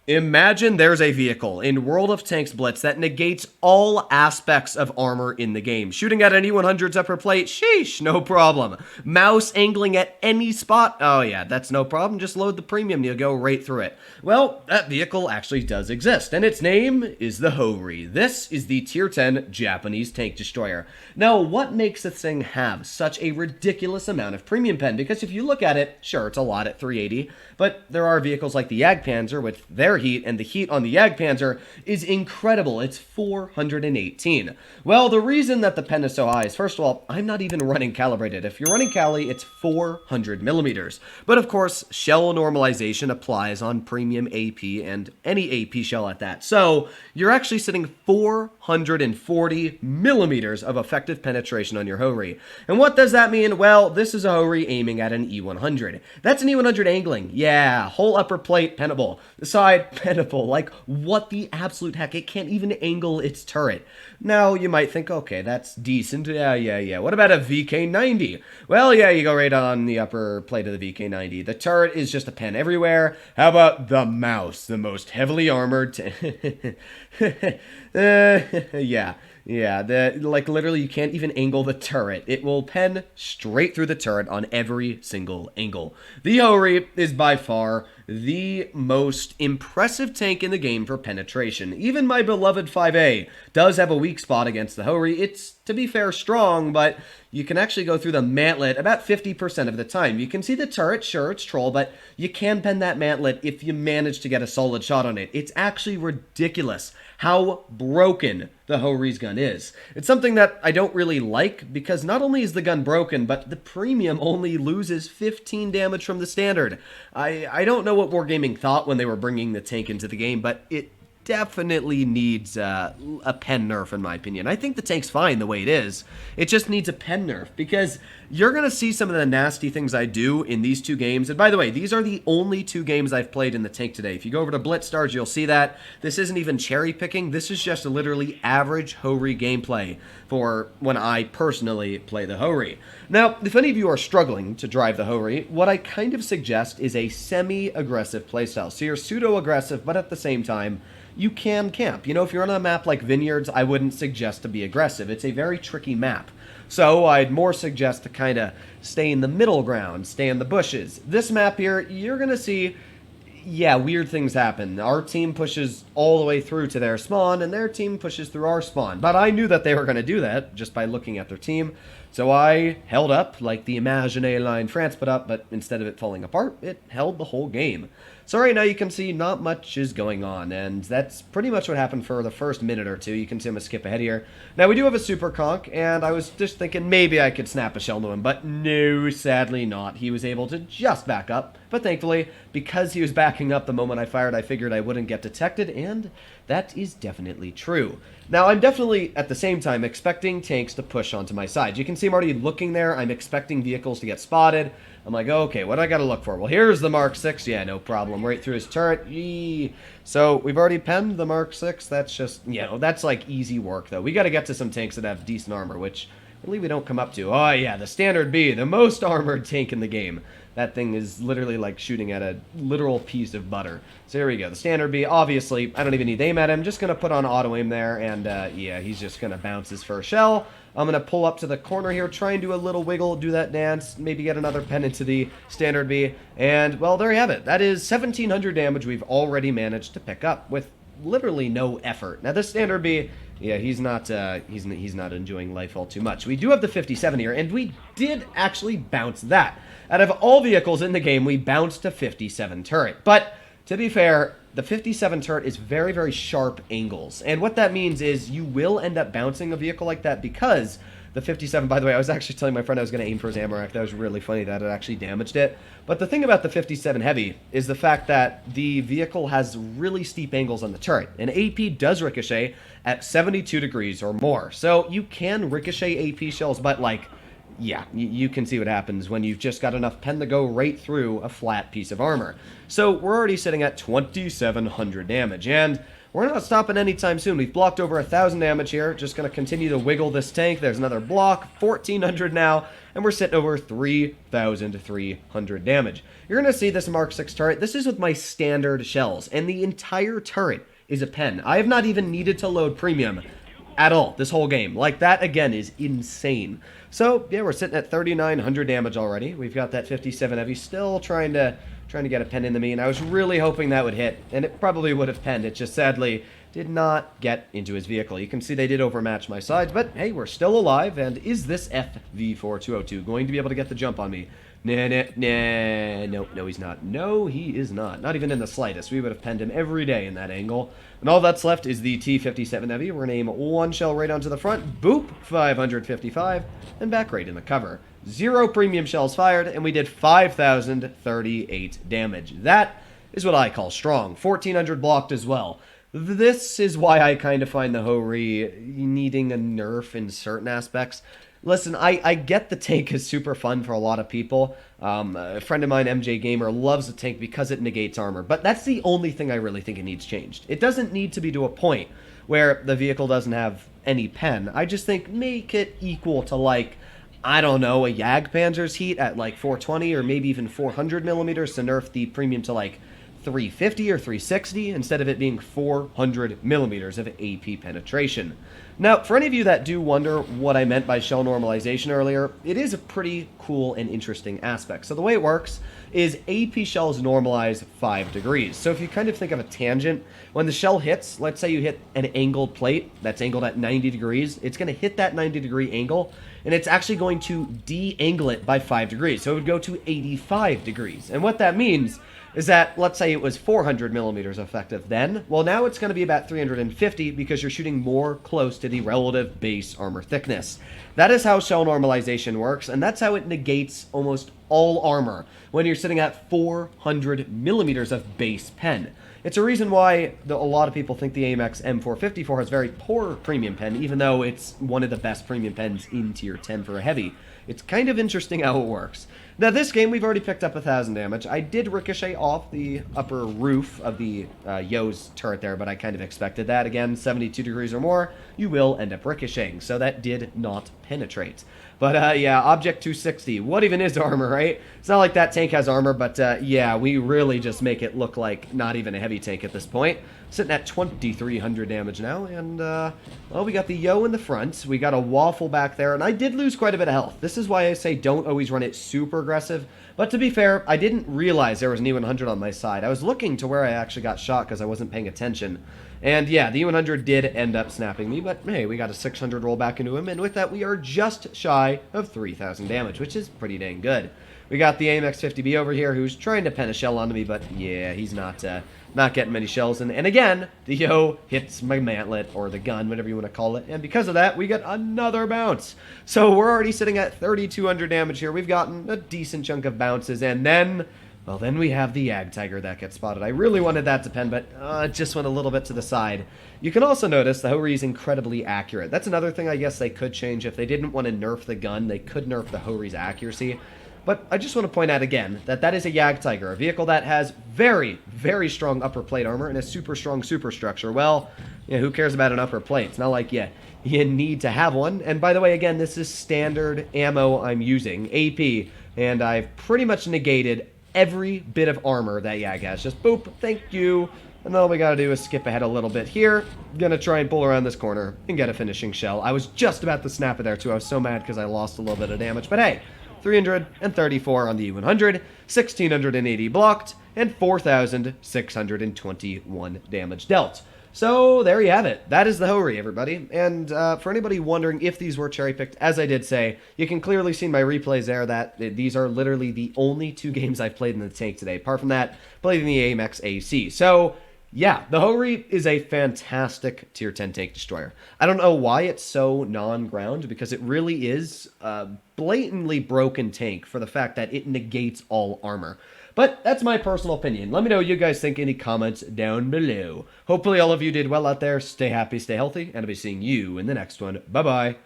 Imagine there's a vehicle in World of Tanks Blitz that negates all aspects of armor in the game. Shooting at an E100's upper plate, sheesh, no problem. Mouse angling at any spot, oh yeah, that's no problem. Just load the premium and you'll go right through it. Well, that vehicle actually does exist, and its name is the Hori. This is the Tier 10 Japanese tank destroyer. Now, what makes this thing have such a ridiculous amount of premium pen? Because if you look at it, sure, it's a lot at 380, but there are vehicles like the Jagdpanzer with their heat, and the heat on the Jagdpanzer is incredible. It's 418. Well, the reason that the pen is so high is, first of all, I'm not even running calibrated. If you're running Cali, it's 400 millimeters. But of course, shell normalization applies on premium AP and any AP shell at that. So you're actually sitting 440 millimeters of effective penetration on your Hori. And what does that mean? Well, this is a Hori aiming at an E100. That's an E100 angling. Yeah, whole upper plate, pennable. The side, pennable. Like, what the absolute heck? It can't even angle its turret. Now, you might think, okay, that's decent. Yeah. What about a VK90? Well, yeah, you go right on the upper plate of the VK90. The turret is just a pen everywhere. How about the mouse, the most heavily armored... Yeah, like literally you can't even angle the turret. It will pen straight through the turret on every single angle. The Hori is by far the most impressive tank in the game for penetration. Even my beloved 5A does have a weak spot against the Hori. It's, to be fair, strong, but you can actually go through the mantlet about 50% of the time. You can see the turret, sure, it's troll, but you can pen that mantlet if you manage to get a solid shot on it. It's actually ridiculous how broken the Hori's gun is. It's something that I don't really like, because not only is the gun broken, but the premium only loses 15 damage from the standard. I don't know what Wargaming thought when they were bringing the tank into the game, but it definitely needs a pen nerf, in my opinion. I think the tank's fine the way it is. It just needs a pen nerf, because you're going to see some of the nasty things I do in these two games. And by the way, these are the only two games I've played in the tank today. If you go over to Blitz Stars, you'll see that. This isn't even cherry picking. This is just a literally average Hori gameplay for when I personally play the Hori. Now, if any of you are struggling to drive the Hori, what I kind of suggest is a semi-aggressive playstyle. So you're pseudo-aggressive, but at the same time, you can camp. You know, if you're on a map like Vineyards, I wouldn't suggest to be aggressive. It's a very tricky map. So I'd more suggest to kind of stay in the middle ground, stay in the bushes. This map here, you're going to see, yeah, weird things happen. Our team pushes all the way through to their spawn, and their team pushes through our spawn. But I knew that they were going to do that just by looking at their team. So I held up like the Imagine line France put up, but instead of it falling apart, it held the whole game. So right now you can see not much is going on, and that's pretty much what happened for the first minute or two. You can see I'm going to skip ahead here. Now we do have a super conch, and I was just thinking maybe I could snap a shell to him, but no, sadly not. He was able to just back up, but thankfully, because he was backing up the moment I fired, I figured I wouldn't get detected, and that is definitely true. Now, I'm definitely, at the same time, expecting tanks to push onto my side. You can see I'm already looking there. I'm expecting vehicles to get spotted. I'm like, okay, what do I got to look for? Well, here's the Mark 6. Yeah, no problem. Right through his turret. Yee. So, we've already penned the Mark 6. That's just, you know, that's like easy work, though. We got to get to some tanks that have decent armor, which really we don't come up to. Oh, yeah, the Standard B, the most armored tank in the game. That thing is literally like shooting at a literal piece of butter. So here we go. The Standard B, obviously, I don't even need to aim at him. Just going to put on auto aim there, and yeah, he's just going to bounce his first shell. I'm going to pull up to the corner here, try and do a little wiggle, do that dance, maybe get another pen into the Standard B. And, well, there you have it. That is 1,700 damage we've already managed to pick up with literally no effort. Now, this Standard B, yeah, he's not enjoying life all too much. We do have the 57 here, and we did actually bounce that. Out of all vehicles in the game, we bounced a 57 turret. But, to be fair, the 57 turret is very, very sharp angles. And what that means is you will end up bouncing a vehicle like that because the 57, by the way, I was actually telling my friend I was going to aim for his ammo rack. That was really funny that it actually damaged it. But the thing about the 57 Heavy is the fact that the vehicle has really steep angles on the turret. And AP does ricochet at 72 degrees or more. So you can ricochet AP shells, but like, yeah, you can see what happens when you've just got enough pen to go right through a flat piece of armor. So we're already sitting at 2,700 damage. And we're not stopping anytime soon. We've blocked over 1,000 damage here. Just going to continue to wiggle this tank. There's another block, 1,400 now, and we're sitting over 3,300 damage. You're going to see this Mark 6 turret. This is with my standard shells, and the entire turret is a pen. I have not even needed to load premium at all this whole game. Like, that, again, is insane. So, yeah, we're sitting at 3,900 damage already. We've got that 57 heavy still trying to get a pen into me, and I was really hoping that would hit, and it probably would have penned. It just sadly did not get into his vehicle. You can see they did overmatch my sides, but hey, we're still alive, and is this FV4202 going to be able to get the jump on me? Nah, no, he's not. No, he is not. Not even in the slightest. We would have penned him every day in that angle. And all that's left is the T57 Heavy. We're going to aim one shell right onto the front. Boop, 555, and back right in the cover. 0 premium shells fired, and we did 5,038 damage. That is what I call strong. 1,400 blocked as well. This is why I kind of find the Ho-Ri needing a nerf in certain aspects. Listen, I get the tank is super fun for a lot of people. A friend of mine, MJ Gamer, loves the tank because it negates armor. But that's the only thing I really think it needs changed. It doesn't need to be to a point where the vehicle doesn't have any pen. I just think make it equal to, like, I don't know, a Jagdpanzer's heat at like 420 or maybe even 400 millimeters to nerf the premium to like 350 or 360 instead of it being 400 millimeters of AP penetration. Now, for any of you that do wonder what I meant by shell normalization earlier, it is a pretty cool and interesting aspect. So the way it works is AP shells normalize 5 degrees. So if you kind of think of a tangent, when the shell hits, let's say you hit an angled plate that's angled at 90 degrees, it's going to hit that 90-degree angle, and it's actually going to de-angle it by 5 degrees. So it would go to 85 degrees. And what that means is that, let's say it was 400 millimeters effective then, well, now it's going to be about 350 because you're shooting more close to the relative base armor thickness. That is how shell normalization works, and that's how it negates almost all armor when you're sitting at 400 millimeters of base pen. It's a reason why a lot of people think the AMX M454 has very poor premium pen, even though it's one of the best premium pens in tier 10 for a heavy. It's kind of interesting how it works. Now, this game, we've already picked up 1,000 damage. I did ricochet off the upper roof of the Yo's turret there, but I kind of expected that. Again, 72 degrees or more, you will end up ricocheting, so that did not penetrate. But, yeah, Object 260. What even is armor, right? It's not like that tank has armor, but, yeah, we really just make it look like not even a heavy tank at this point. Sitting at 2,300 damage now, and, well, we got the Yo in the front. We got a Waffle back there, and I did lose quite a bit of health. This is why I say don't always run it super aggressive. But to be fair, I didn't realize there was an E100 on my side. I was looking to where I actually got shot because I wasn't paying attention. And yeah, the E100 did end up snapping me, but hey, we got a 600 roll back into him, and with that, we are just shy of 3,000 damage, which is pretty dang good. We got the AMX-50B over here, who's trying to pen a shell onto me, but yeah, he's not getting many shells. And again, the Yo hits my mantlet, or the gun, whatever you want to call it. And because of that, we get another bounce. So we're already sitting at 3,200 damage here. We've gotten a decent chunk of bounces. And then, well, then we have the Jagdtiger that gets spotted. I really wanted that to pen, but it just went a little bit to the side. You can also notice the Ho-Ri is incredibly accurate. That's another thing I guess they could change. If they didn't want to nerf the gun, they could nerf the Ho-Ri's accuracy. But I just want to point out again that that is a Jagdtiger, a vehicle that has very, very strong upper plate armor and a super strong superstructure. Well, you know, who cares about an upper plate? It's not like you need to have one. And by the way, again, this is standard ammo I'm using, AP, and I've pretty much negated every bit of armor that Jag has. Just boop, thank you. And then all we gotta do is skip ahead a little bit here. Gonna try and pull around this corner and get a finishing shell. I was just about to snap it there too. I was so mad because I lost a little bit of damage. But hey, 334 on the E100, 1,680 blocked, and 4,621 damage dealt. So there you have it. That is the Ho-Ri, everybody. And for anybody wondering if these were cherry-picked, as I did say, you can clearly see in my replays there that these are literally the only 2 games I've played in the tank today. Apart from that, played in the AMX AC. So yeah, the Ho-Ri is a fantastic tier 10 tank destroyer. I don't know why it's so non-ground, because it really is a blatantly broken tank for the fact that it negates all armor. But that's my personal opinion. Let me know what you guys think in the comments down below. Hopefully all of you did well out there. Stay happy, stay healthy, and I'll be seeing you in the next one. Bye-bye.